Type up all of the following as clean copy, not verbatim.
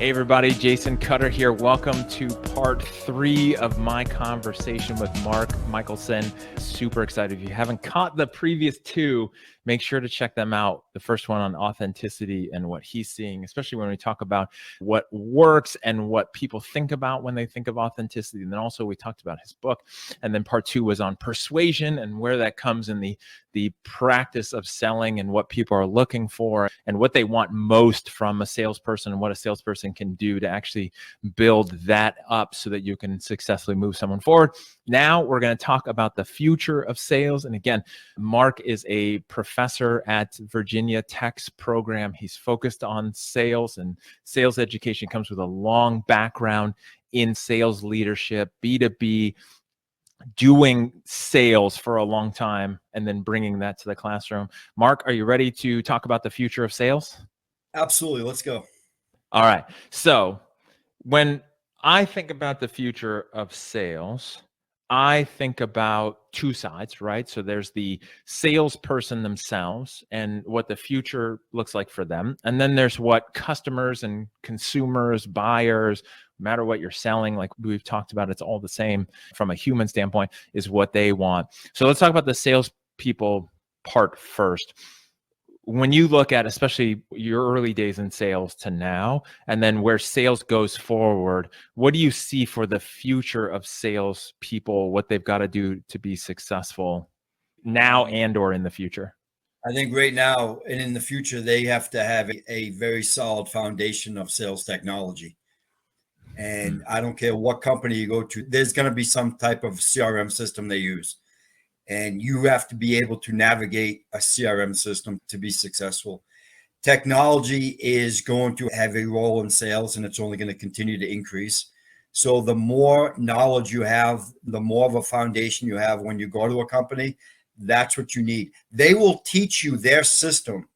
Hey everybody, Jason Cutter here. Welcome to part 3 of my conversation with Mark Michalisin. Super excited. If you haven't caught the previous 2, make sure to check them out. The first one on authenticity and what he's seeing, especially when we talk about what works and what people think about when they think of authenticity. And then also we talked about his book. And then part 2 was on persuasion and where that comes in the practice of selling and what people are looking for and what they want most from a salesperson and what a salesperson can do to actually build that up so that you can successfully move someone forward. Now we're going to talk about the future of sales. And again, Mark is a professor at Virginia Tech's program. He's focused on sales, and sales education comes with a long background in sales leadership, B2B, doing sales for a long time, and then bringing that to the classroom. Mark, are you ready to talk about the future of sales? Absolutely. Let's go. All right. So when I think about the future of sales, I think about 2 sides, right? So there's the salesperson themselves and what the future looks like for them. And then there's what customers and consumers, buyers, no matter what you're selling, like we've talked about, it's all the same from a human standpoint, is what they want. So let's talk about the salespeople part first. When you look at especially your early days in sales to now, and then where sales goes forward, what do you see for the future of sales people, what they've got to do to be successful now and or in the future? I think right now and in the future, they have to have a very solid foundation of sales technology. And I don't care what company you go to, there's going to be some type of CRM system they use. And you have to be able to navigate a CRM system to be successful. Technology is going to have a role in sales, and it's only going to continue to increase. So the more knowledge you have, the more of a foundation you have when you go to a company, that's what you need. They will teach you their system,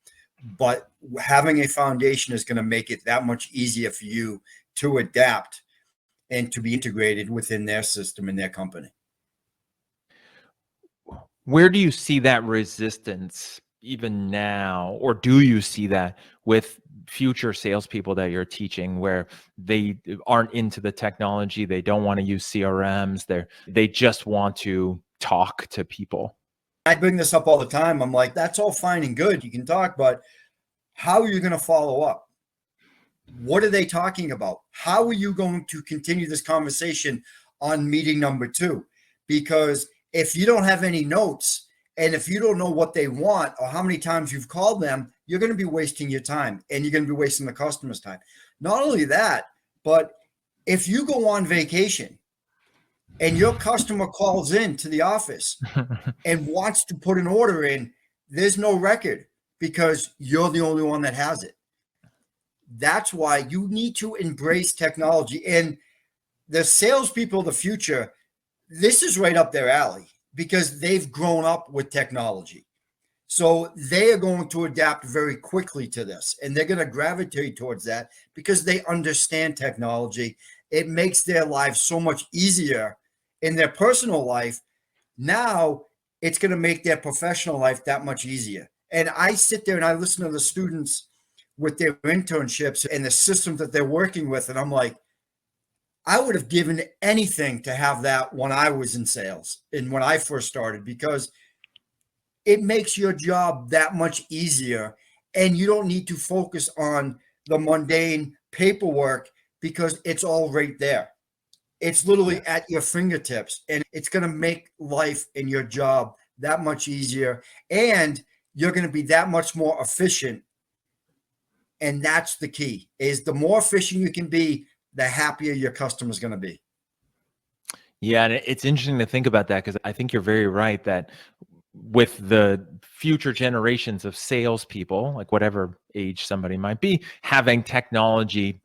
but having a foundation is going to make it that much easier for you to adapt and to be integrated within their system and their company. Where do you see that resistance even now, or do you see that with future salespeople that you're teaching, where they aren't into the technology, they don't want to use CRMs, they just want to talk to people? I bring this up all the time. I'm like, that's all fine and good. You can talk, but how are you going to follow up? What are they talking about? How are you going to continue this conversation on meeting number 2? Because if you don't have any notes and if you don't know what they want or how many times you've called them, you're going to be wasting your time and you're going to be wasting the customer's time. Not only that, but if you go on vacation and your customer calls in to the office and wants to put an order in, there's no record because you're the only one that has it. That's why you need to embrace technology. And the salespeople of the future, this is right up their alley because they've grown up with technology. So they are going to adapt very quickly to this, and they're going to gravitate towards that because they understand technology. It makes their lives so much easier in their personal life. Now it's going to make their professional life that much easier. And I sit there and I listen to the students with their internships and the systems that they're working with. And I'm like, I would have given anything to have that when I was in sales and when I first started, because it makes your job that much easier. And you don't need to focus on the mundane paperwork because it's all right there. It's literally at your fingertips, and it's going to make life and your job that much easier. And you're going to be that much more efficient. And that's the key, is the more efficient you can be, the happier your customer is going to be. Yeah, and it's interesting to think about that because I think you're very right that with the future generations of salespeople, like whatever age somebody might be, having technology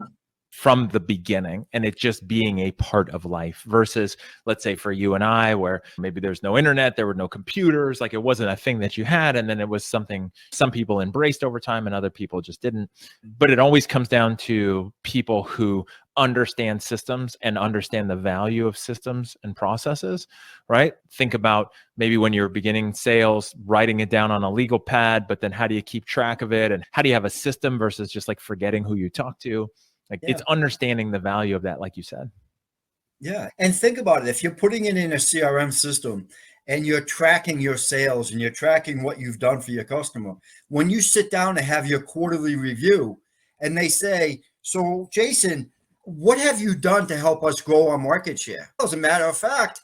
from the beginning and it just being a part of life versus, let's say for you and I, where maybe there's no internet, there were no computers, like it wasn't a thing that you had. And then it was something some people embraced over time and other people just didn't. But it always comes down to people who understand systems and understand the value of systems and processes, right? Think about maybe when you're beginning sales, writing it down on a legal pad, but then how do you keep track of it? And how do you have a system versus just like forgetting who you talk to? Like Yeah. it's understanding the value of that, like you said. Yeah. And think about it. If you're putting it in a CRM system and you're tracking your sales and you're tracking what you've done for your customer, when you sit down to have your quarterly review and they say, so Jason, what have you done to help us grow our market share? As a matter of fact,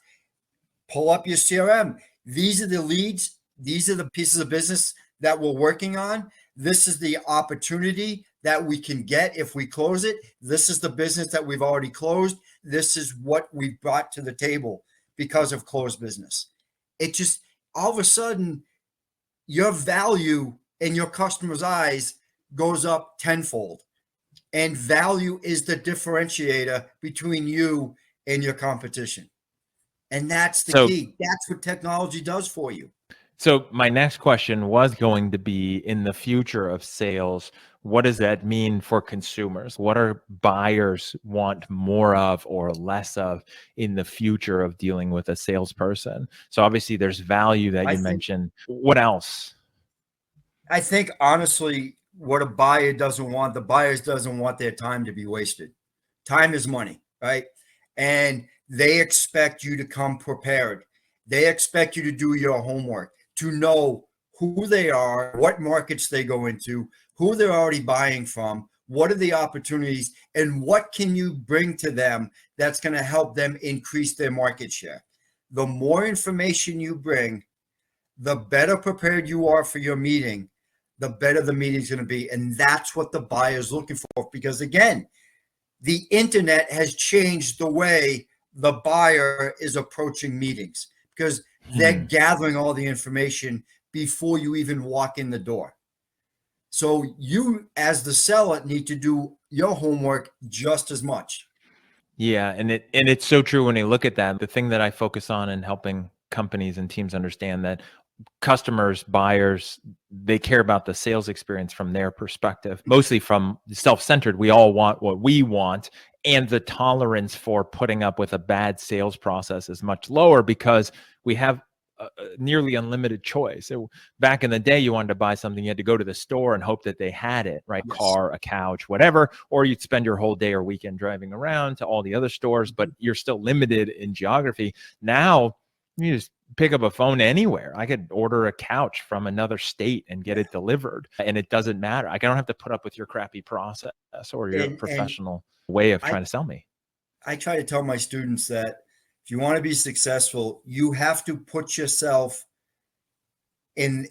pull up your CRM. These are the leads. These are the pieces of business that we're working on. This is the opportunity that we can get if we close it. This is the business that we've already closed. This is what we've brought to the table because of closed business. It just, all of a sudden, your value in your customer's eyes goes up tenfold. And value is the differentiator between you and your competition. And that's the key. That's what technology does for you. So my next question was going to be, in the future of sales, what does that mean for consumers? What are buyers want more of or less of in the future of dealing with a salesperson? So obviously there's value that you mentioned. What else? I think honestly, what a buyer doesn't want, the buyers doesn't want their time to be wasted. Time is money, right? And they expect you to come prepared. They expect you to do your homework, to know who they are, what markets they go into, who they're already buying from, what are the opportunities, and what can you bring to them that's going to help them increase their market share. The more information you bring, the better prepared you are for your meeting, the better the meeting's going to be. And that's what the buyer's looking for. Because again, the internet has changed the way the buyer is approaching meetings, because they're gathering all the information before you even walk in the door. So you, as the seller, need to do your homework just as much. Yeah, and it's so true when you look at that. The thing that I focus on in helping companies and teams understand that customers, buyers, they care about the sales experience from their perspective, mostly from self-centered. We all want what we want, and the tolerance for putting up with a bad sales process is much lower because we have a nearly unlimited choice. So back in the day, you wanted to buy something, you had to go to the store and hope that they had it, right? Yes. Car, a couch, whatever, or you'd spend your whole day or weekend driving around to all the other stores, but you're still limited in geography. Now you just pick up a phone anywhere. I could order a couch from another state and get it delivered, and it doesn't matter. I don't have to put up with your crappy process or your professional way of trying to sell me. I try to tell my students that if you want to be successful, you have to put yourself in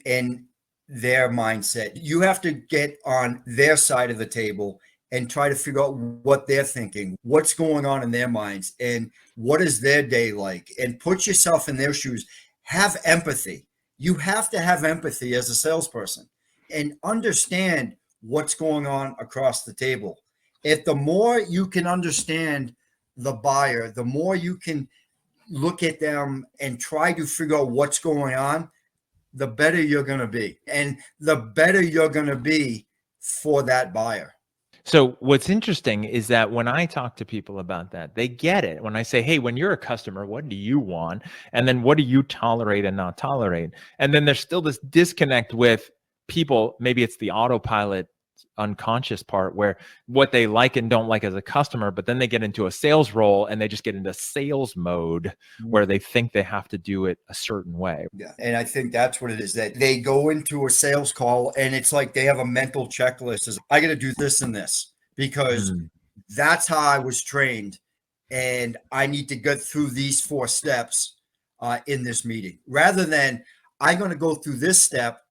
their mindset. You have to get on their side of the table and try to figure out what they're thinking, what's going on in their minds, and what is their day like, and put yourself in their shoes. Have empathy. You have to have empathy as a salesperson and understand what's going on across the table. If the more you can understand the buyer, the more you can look at them and try to figure out what's going on, the better you're going to be, and the better you're going to be for that buyer. So what's interesting is that when I talk to people about that, they get it. When I say, hey, when you're a customer, what do you want? And then what do you tolerate and not tolerate? And then there's still this disconnect with people. Maybe it's the autopilot unconscious part where what they like and don't like as a customer, but then they get into a sales role and they just get into sales mode where they think they have to do it a certain way. Yeah. And I think that's what it is, that they go into a sales call and it's like they have a mental checklist. Is I got to do this and this because that's how I was trained. And I need to get through these 4 steps in this meeting, rather than I'm going to go through this step.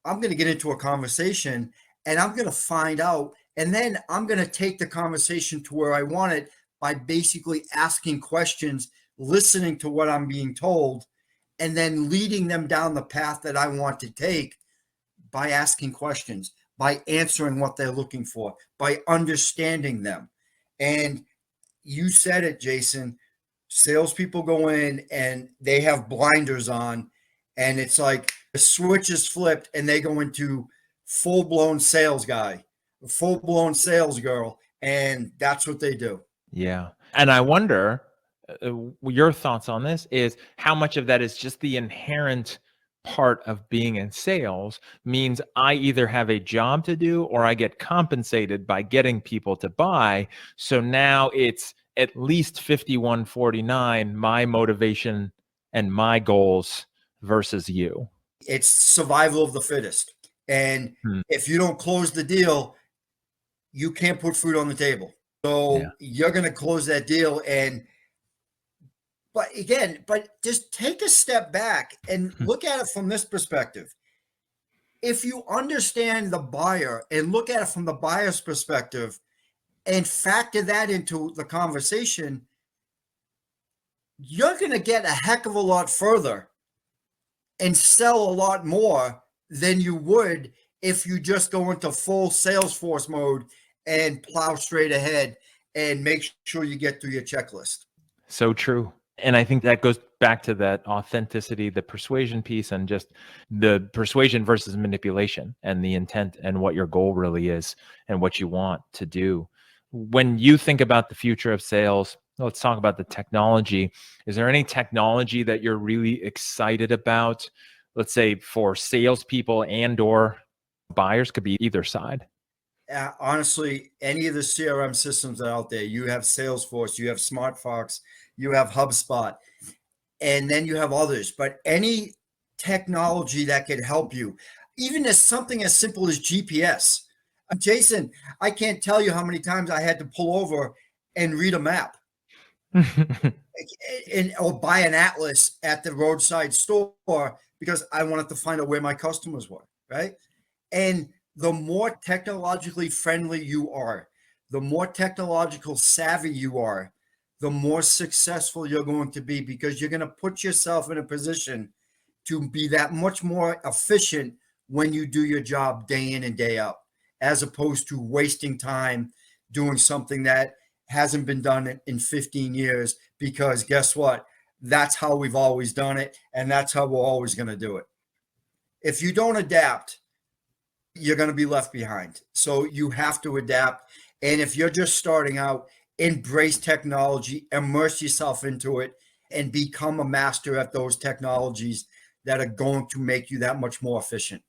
I'm going to get into a conversation and I'm going to find out, and then I'm going to take the conversation to where I want it by basically asking questions, listening to what I'm being told, and then leading them down the path that I want to take by asking questions, by answering what they're looking for, by understanding them. And you said it, Jason, salespeople go in and they have blinders on, and it's like the switch is flipped and they go into full-blown sales guy, full-blown sales girl, and that's what they do. Yeah. And I wonder, your thoughts on this is how much of that is just the inherent part of being in sales means I either have a job to do or I get compensated by getting people to buy. So now it's at least 51-49, my motivation and my goals versus you. It's survival of the fittest. And Hmm. if you don't close the deal, you can't put food on the table. So you're going to close that deal. But just take a step back and look at it from this perspective. If you understand the buyer and look at it from the buyer's perspective and factor that into the conversation, you're going to get a heck of a lot further and sell a lot more than you would if you just go into full Salesforce mode and plow straight ahead and make sure you get through your checklist. So true. And I think that goes back to that authenticity, the persuasion piece, and just the persuasion versus manipulation and the intent and what your goal really is and what you want to do. When you think about the future of sales, let's talk about the technology. Is there any technology that you're really excited about? Let's say for salespeople and or buyers, could be either side. Honestly, any of the CRM systems that are out there, you have Salesforce, you have SmartFox, you have HubSpot, and then you have others. But any technology that could help you, even as something as simple as GPS. Jason, I can't tell you how many times I had to pull over and read a map or buy an atlas at the roadside store because I wanted to find out where my customers were, right? And the more technologically friendly you are, the more technological savvy you are, the more successful you're going to be, because you're going to put yourself in a position to be that much more efficient when you do your job day in and day out, as opposed to wasting time doing something that hasn't been done in 15 years, because guess what? That's how we've always done it, and that's how we're always going to do it. If you don't adapt, you're going to be left behind. So you have to adapt. And if you're just starting out, embrace technology, immerse yourself into it, and become a master at those technologies that are going to make you that much more efficient.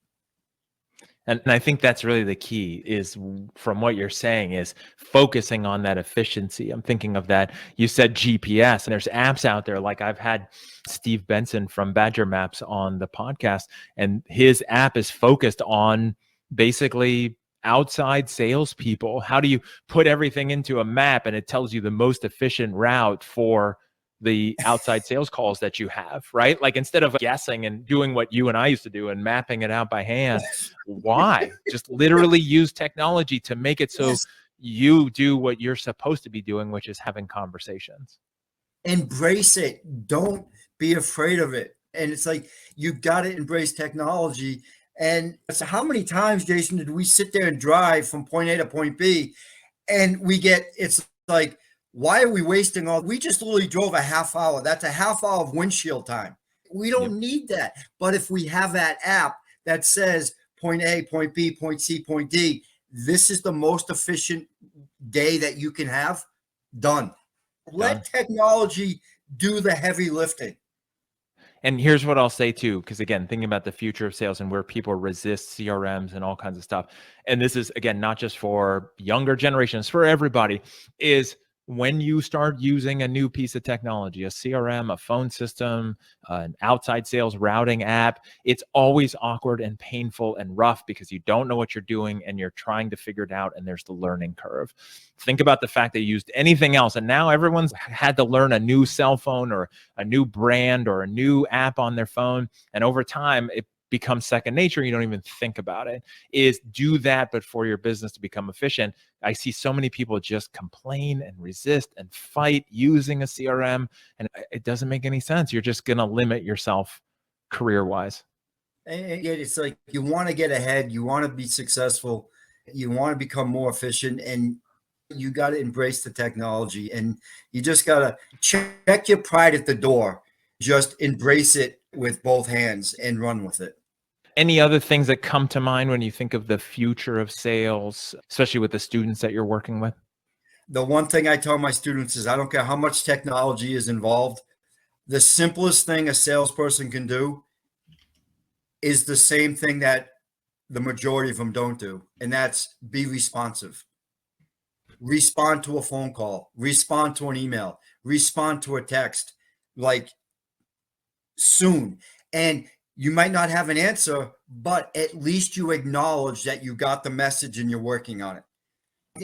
And I think that's really the key, is from what you're saying, is focusing on that efficiency. I'm thinking of that. You said GPS, and there's apps out there. Like I've had Steve Benson from Badger Maps on the podcast, and his app is focused on basically outside salespeople. How do you put everything into a map, and it tells you the most efficient route for the outside sales calls that you have, right? Like instead of guessing and doing what you and I used to do and mapping it out by hand, why? Just literally use technology to make it so you do what you're supposed to be doing, which is having conversations. Embrace it. Don't be afraid of it. And it's like, you got to embrace technology. And so how many times, Jason, did we sit there and drive from point A to point B, and it's like, why are we wasting we just literally drove a half hour. That's a half hour of windshield time. We don't need that. But if we have that app that says point A, point B, point C, point D, this is the most efficient day that you can have, done. Let technology do the heavy lifting. And here's what I'll say too, because again, thinking about the future of sales and where people resist CRMs and all kinds of stuff. And this is, again, not just for younger generations, for everybody, is when you start using a new piece of technology, a CRM, a phone system, an outside sales routing app, it's always awkward and painful and rough because you don't know what you're doing and you're trying to figure it out, and there's the learning curve. Think about the fact that you used anything else, and now everyone's had to learn a new cell phone or a new brand or a new app on their phone, and over time, it becomes second nature. You don't even think about it. Is do that, but for your business to become efficient. I see so many people just complain and resist and fight using a CRM, and it doesn't make any sense. You're just going to limit yourself career-wise. And yet it's like, you want to get ahead, you want to be successful, you want to become more efficient, and you got to embrace the technology, and you just got to check your pride at the door. Just embrace it with both hands and run with it. Any other things that come to mind when you think of the future of sales, especially with the students that you're working with? The one thing I tell my students is, I don't care how much technology is involved. The simplest thing a salesperson can do is the same thing that the majority of them don't do, and that's be responsive. Respond to a phone call, respond to an email, respond to a text, like soon. And you might not have an answer, but at least you acknowledge that you got the message and you're working on it.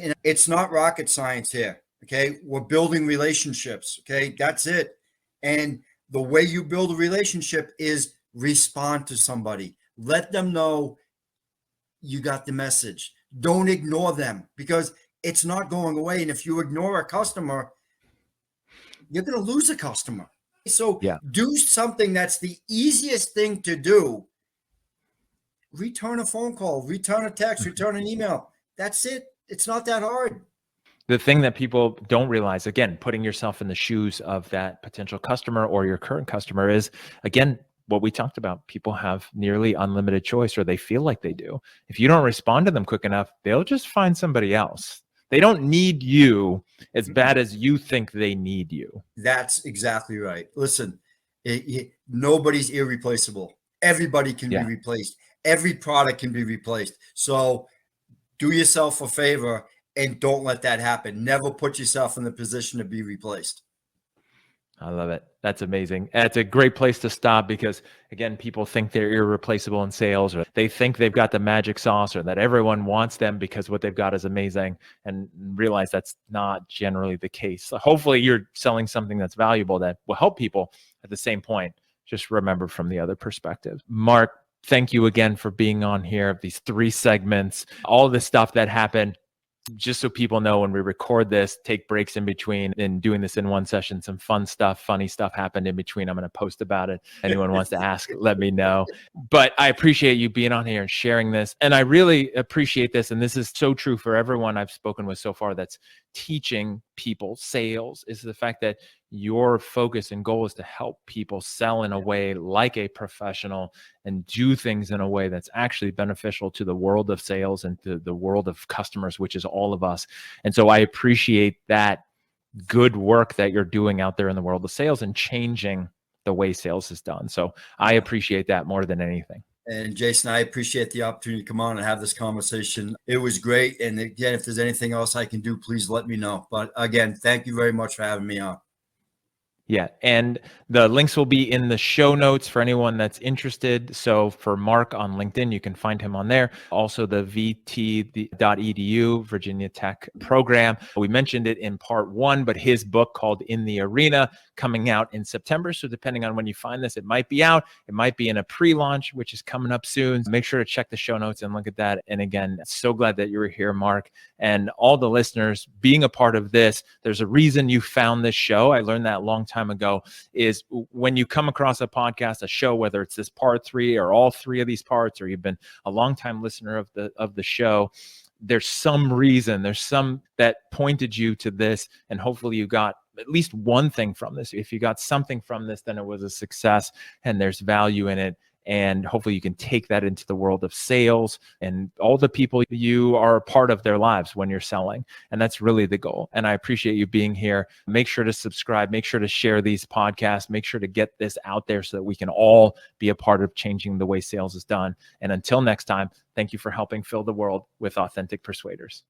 And it's not rocket science here. Okay. We're building relationships. Okay. That's it. And the way you build a relationship is respond to somebody. Let them know you got the message. Don't ignore them, because it's not going away. And if you ignore a customer, you're going to lose a customer. So do something that's the easiest thing to do. Return a phone call, return a text, return an email. That's it. It's not that hard. The thing that people don't realize, again, putting yourself in the shoes of that potential customer or your current customer is, again, what we talked about. People have nearly unlimited choice, or they feel like they do. If you don't respond to them quick enough, they'll just find somebody else. They don't need you as bad as you think they need you. That's exactly right. Listen, nobody's irreplaceable. Everybody can be replaced. Every product can be replaced. So do yourself a favor and don't let that happen. Never put yourself in the position to be replaced. I love it. That's amazing. And it's a great place to stop, because again, people think they're irreplaceable in sales, or they think they've got the magic sauce, or that everyone wants them because what they've got is amazing, and realize that's not generally the case. So hopefully you're selling something that's valuable that will help people. At the same point, just remember from the other perspective. Mark, thank you again for being on here. These 3 segments, all the stuff that happened. Just so people know, when we record this, take breaks in between, and doing this in one session, some fun stuff, funny stuff happened in between. I'm going to post about it. Anyone wants to ask, let me know. But I appreciate you being on here and sharing this. And I really appreciate this. And this is so true for everyone I've spoken with so far that's teaching people sales, is the fact that your focus and goal is to help people sell in a way like a professional, and do things in a way that's actually beneficial to the world of sales and to the world of customers, which is all of us. And so I appreciate that good work that you're doing out there in the world of sales and changing the way sales is done. So I appreciate that more than anything. And Jason, I appreciate the opportunity to come on and have this conversation. It was great. And again, if there's anything else I can do, please let me know. But again, thank you very much for having me on. Yeah. And the links will be in the show notes for anyone that's interested. So for Mark on LinkedIn, you can find him on there. Also the VT.edu, Virginia Tech program. We mentioned it in part 1, but his book called In the Arena, coming out in September. So depending on when you find this, it might be out. It might be in a pre-launch, which is coming up soon. Make sure to check the show notes and look at that. And again, so glad that you were here, Mark, and all the listeners being a part of this. There's a reason you found this show. I learned that a long time ago, is when you come across a podcast, a show, whether it's this part 3 or all 3 of these parts, or you've been a longtime listener of the show, there's some reason, there's some that pointed you to this, and hopefully you got at least one thing from this. If you got something from this, then it was a success and there's value in it. And hopefully you can take that into the world of sales and all the people you are a part of their lives when you're selling. And that's really the goal. And I appreciate you being here. Make sure to subscribe, make sure to share these podcasts, make sure to get this out there so that we can all be a part of changing the way sales is done. And until next time, thank you for helping fill the world with authentic persuaders.